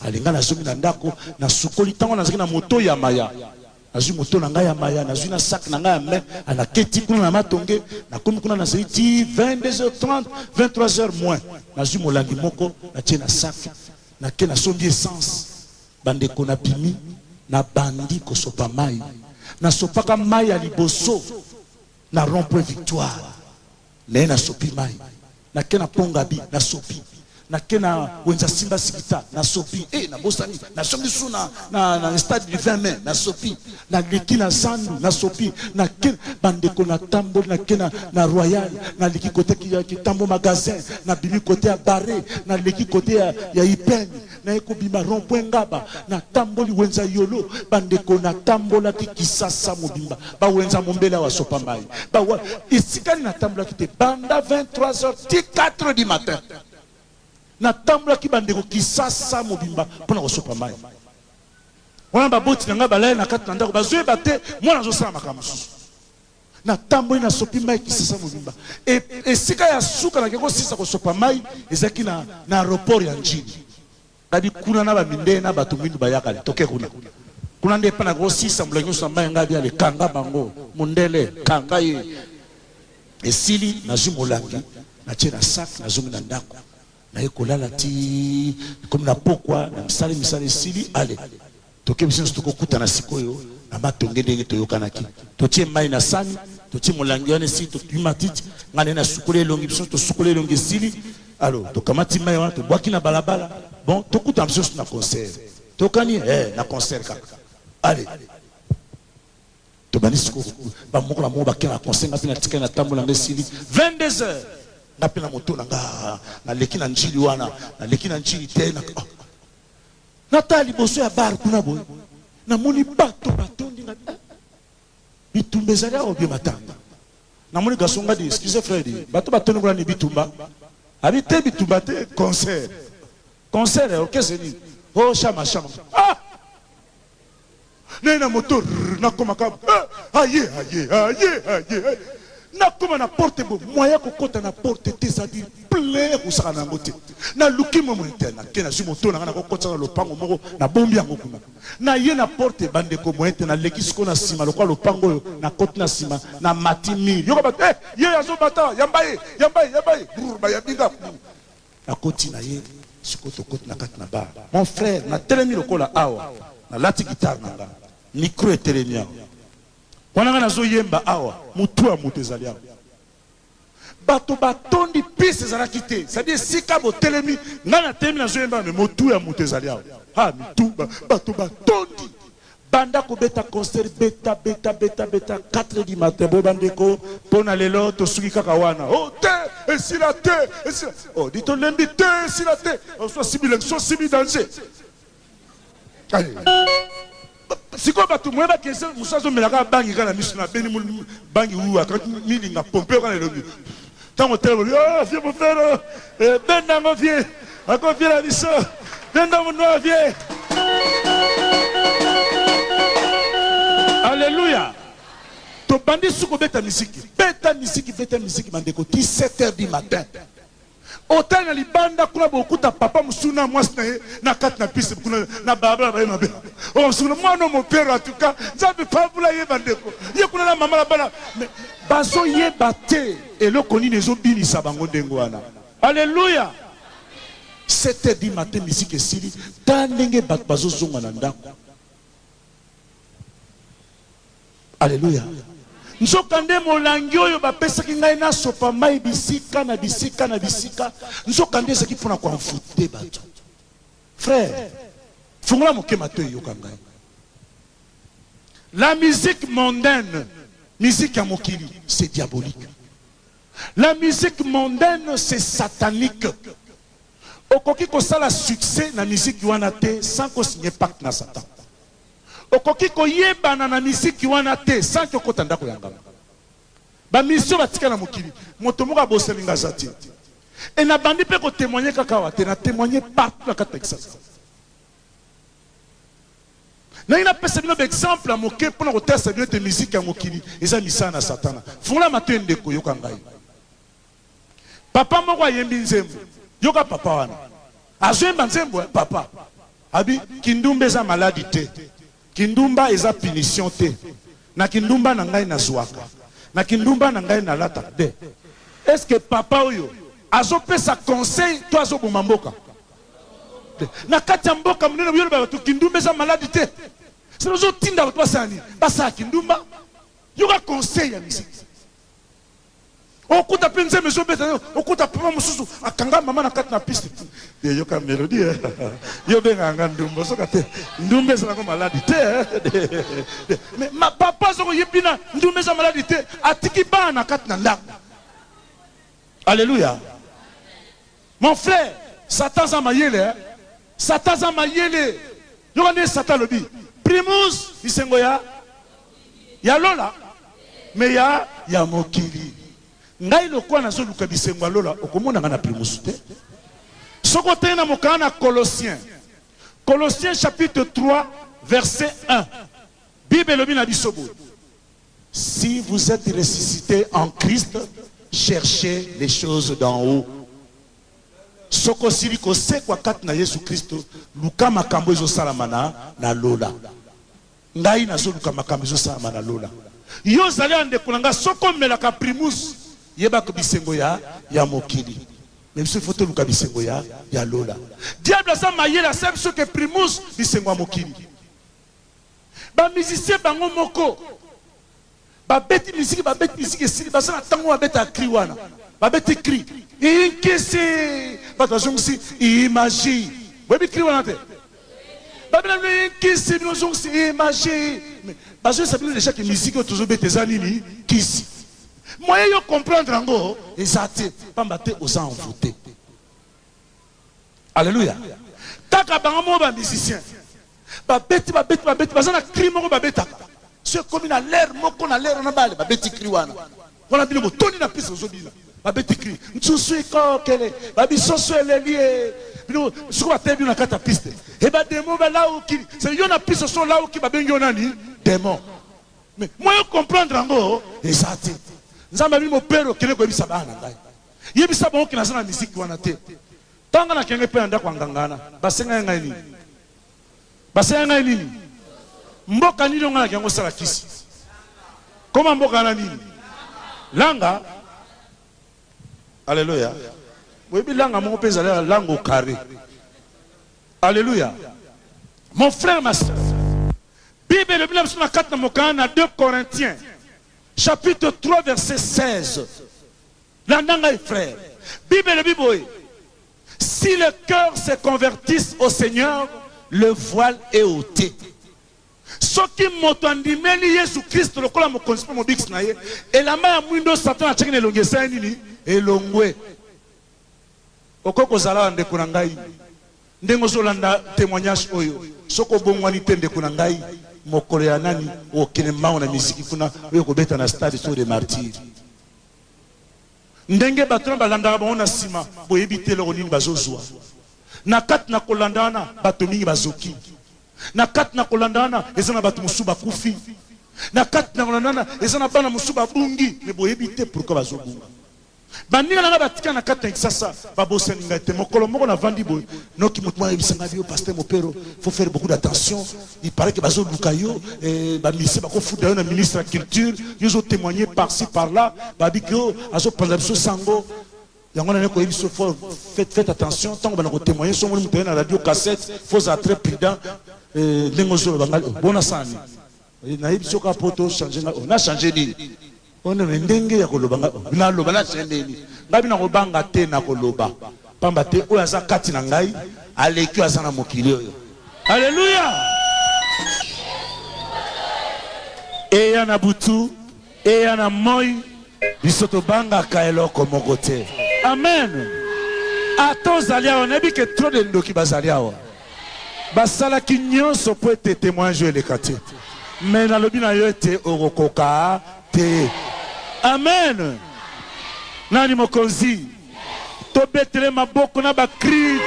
alinga na zomi na ndako na sukoli tango na zaki na moto ya maya nazu moto na ngai ya maya nazu na sac na ngai ya main ana keti kuna na matonge na komi kuna na ziti 22h30 23h moins nazu molangi moko na tie na sac na ke na sombi essence bande kona pimi na bandi ko sopa mai na sopaka mai ya liboso na rond-point Victoire na na sopi mai na ke na ponga bi na sopi na kena wenza simba sikita na sopi na bosani na sombi suna na stade du 20 mai na sopi na liki na sandu na sopi na kena bandeko na tambo na kena na royal na liki kote ki tambo magasin na bimi kote ya barre na liki kote ya ipen na ekobima rond-point ngaba na tamboli wenza yolo bandeko na tambola ki kisasa mobimba ba wenza mombela wa sopa mai ba isikani na tambola ki te banda 23h 4h du matin na tambula ki bandeko kisasa mobimba pona ko sopa mai wana baboti nga balai na kati na ndako bazwe bate mwana zo sala makamusu na tambuli na sopi mai kisasa mobimba e sika ya suka na keko sisa ko sopa mai ezaki na aéroport ya njini kabi kuna na ba minde na bato mindu bayaka toke kuna nde pana ko sisa mulanyo so mai ngabi ale kanga bango mundele kanga ye esili na zumolangi na tie na sac na zungi na ndako na ekolala ti comme na pokwa na misali sili ale toke biso toko kuta na sikoyo na matonge ndenge toyokanaki totie mai na sani totie molangi wana si to climatite ngane na sukule longi biso to sukule longi sili alors to kamati mai wana to bwaki na balabala bon to kuta biso na concert to kani na concert kaka ale to banisiko ba mokola mo ba kena concert ngapina tika na tambola ngesili 22h na pena moto na nga na leki na njili wana na leki na njili tena na tali boso ya bar kuna boy na moni bato batondi na bitumba zali au bien matanga na moni gasonga di excusez frère di bato batondi kuna ni bitumba habite bitumba te concert orchestre ni oh chama nena moto na koma ka aye na koma na porte bo moya ko kota na porte te ça dit plein ko saka na ngote na luki mo interna ke na zumoto na ko kota na lopango moko na bombi yango kuna na ye na porte bande ko mo interna lekisiko na sima lokwa lopango na kota na sima na matimi yoko ba ye azo bata yambaye ba ya binga na koti na ye sikoto kota na kata na ba mon frère na telemi lokola awa na lati guitare na nga micro etelemia wana nga nazo yemba awa mutu ya mutu ezali awa bato batondi piste ezalaki te c'est-à-dire sika botelemi nga na telemi nazo yemba me mutu ya mutu ezali awa mitu bato batondi banda kobeta concert beta 4h du matin bo bandeko pona lelo tosuki kaka wana te esila te dito lembi te esila te so sibi danger siko batu mweba kese musazo melaka bangi kana misu na beni bangi uwa quand milinga pompe kana lobi tango telo vieux mon frère benda ngo vieux ako vieux la biso benda mon no vieux alléluia to bandi suko beta misiki bandeko 17h du matin Autant na libanda kuna bokuta papa musuna mwasi na kati na piste kuna na baba ba mabe. Oh musuna mwana mo père en tout cas, nzabe pabula ye bandeko. Ye kuna na mama la bana bazo ye baté et le koni nezo bini sabango ndengo wana. Alléluia. 7h du matin musique sili tanenge bazo zonga na ndako. Alléluia. Nzokande molangi oyo bapesaki ngai na sopa mai bisika na bisika nzokande saki pona kwa mfute bato frère fungola mokema to yoka ngai la musique mondaine musique ya mokili c'est diabolique la musique mondaine c'est satanique okoki kosala succès na musique wana te sans ko signer pacte na Satan okoki koyebana na misiki wana te sans que okota ndako yanga ba mission batika na mokili moto moko aboselinga zati et na bandi pe ko témoigner kaka wa te na témoigner partout na Texas na ina pesa bino exemple à moke pour na tester bien te musique ya mokili eza misana na Satana fungula matende ko yoka ngai papa moko ayembi nzembo yoka papa wana azemba nzembo papa Abi, kindumba eza maladie te. Kindumba eza punition te. Na kindumba na ngai na zwaka. Na kindumba na ngai na lata te. Est-ce que papa oyo azo pesa conseil to azo bomamboka? Na kati ya mboka munene buyelo ba to kindumba eza maladie te. C'est nous autres tinda ba sani. Basa kindumba. Yoka conseil ya misiki. Okuta penze mezo beta okuta papa mususu akanga mama na kati na piste. Yo ka melodie. Yo benga ngandumba soka te. Ndumba eza ko maladie te. Mais ma papa zo yebina ndumba eza maladie te. Atiki ba na kati na ndako. Alléluia. Mon frère, Satan za mayele. Satan za mayele. Yo ne Satan lobi. Primus isengo ya lola. Mais ya mokili. Ngai lokwa na zo luka bisengo lola okomona ngana primus te. Soko tena mokana Colossiens. Colossiens chapitre 3 verset 1. Bible lobi na bisobo. Si vous êtes ressuscité en Christ, cherchez les choses d'en haut. Soko siliko se kwa kati na Yesu Kristo, luka makambo ezo salamana na lola. Ngai na zo luka makambo ezo salamana na lola. Yo zali ande kulanga soko melaka primus yeba ko bisengo ya mokili. Même si photo luka bisengo ya lola. Diable sa mayela sabe ce que primus bisengo ya mokili. Ba musicien bango moko. Ba beti musique sili ba sana tango ba beta cri wana. Ba beti cri. Inkisi. Ba to jonsi imagine. Webi cri wana te. Ba bela inkisi no jonsi imagine. Ba je sabine déjà que musique toujours beteza nini kisi. Moi yo comprendre ngo ezate pamba te osa envoûté. Alléluia. Taka bango mo ba musicien. Ba beti ba sana cri moko ba betaka. C'est comme na l'air moko na l'air na bale ba beti cri wana. Wana bino toni na pisa zobina. Ba beti cri. Ntsusu iko kele. Ba bisoso elelie. Bino suko atebi na kata piste. E ba démon ba là où qui. C'est yo na piste so là où qui ba bengo nani démon. Mais moi yo comprendre ngo ezate. Nzamba bino pero kele ko bisa bana ngai. Yebisa bon ki na sana musique wana te. Tanga na kenge pe anda kwa ngangana. Basenga ngai ni. Basenga ngai ni. Mboka nini ngana kyango sala kisi. Koma mboka na nini? Langa. Alléluia. Webi langa mon pesa la lango carré. Alléluia. Mon frère, ma soeur. Bible le Bible na 4 mokana 2 Corinthiens. Chapitre 3 verset 16. Landanga frère. Bible le Bible. Si le cœur se convertisse au Seigneur, le voile est ôté. Ce qui m'entendimeli Jésus Christ le kola mo konsipo mo bix na ye et la main mwindo Satan a tchekene longesa nini elongwe okoko zala nde kuna ngai ndengo zolanda témoignage oyo soko bongwani tende kuna ngai mokolo ya nani okene mao na misiki kuna oyo kobeta na stade sur les martyrs ndenge batona balanda baona sima boyebi telo nini bazozwa na kat na kolandana bato mingi bazoki na kat na kolandana ezana batu musuba kufi na kat na kolandana ezana bana musuba bungi me boyebi te pourquoi bazobunga bandinga na batika na kat na kisasa babosa ninga te mokolo moko na vandi boy noki mutuma ebisanga bio pasteur Mopero faut faire beaucoup d'attention il paraît que bazo lukayo ba ministre ba ko fuda na ministre de la culture ils ont témoigné par-ci par-là babiko azo prendre biso sango yangona ne ko ebiso faites attention tant que ba ko témoigner so mo mutena na radio cassette faut être très prudent Lengozo bangal bona sani na ibiso ka poto changer on a changé nini on est ndenge ya koloba na loba na changer nini ngabi na kobanga te na koloba pamba te oya za kati na ngai aleki azana mokili oyo alléluia et yana butu et yana moi bisoto banga ka eloko moko te amen atozalia on ebi ke trop de ndoki bazalia wa basala ki nyonso po ete témoin jo elekate mais na lobi na yo ete orokoka te amen nani mokonzi to betele maboko na bakri